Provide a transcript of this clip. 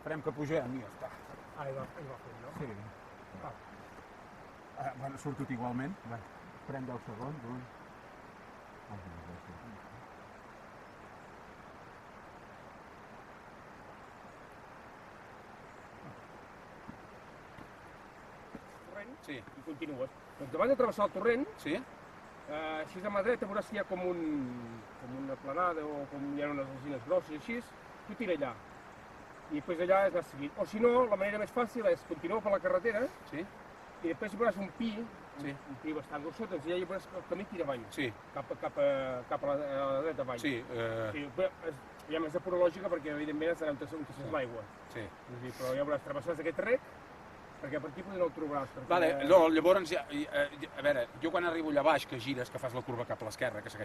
Farem que pugem i ja està. Ah, i va fer, no? Sí. Bueno, surto igualment. Va, esperem 10 segons. Torrent, Sí. i continues. Doncs abans de travessar el torrent, Sí? així a mà dreta veuràs que hi ha com una planada o com hi ha unes alzines grosses així, tu tira allà. I després allà has anar seguint. O si no, la manera més fàcil és continuar per la carretera Sí? i després veuràs un pi, Sí. un pi bastant grossot, doncs allà hi veuràs que el camí tira avall, Sí. cap a la dreta avall. Sí. Sí, però hi ha més de pura lògica perquè evidentment has d'anar on sents l'aigua. Sí. És a dir, però ja veuràs, travessaràs aquest rec, perquè per aquí potser no el trobaràs. Perquè... Vale, no, llavors, a veure, jo quan arribo allà baix, que gires, que fas la curva cap a l'esquerra, que segueix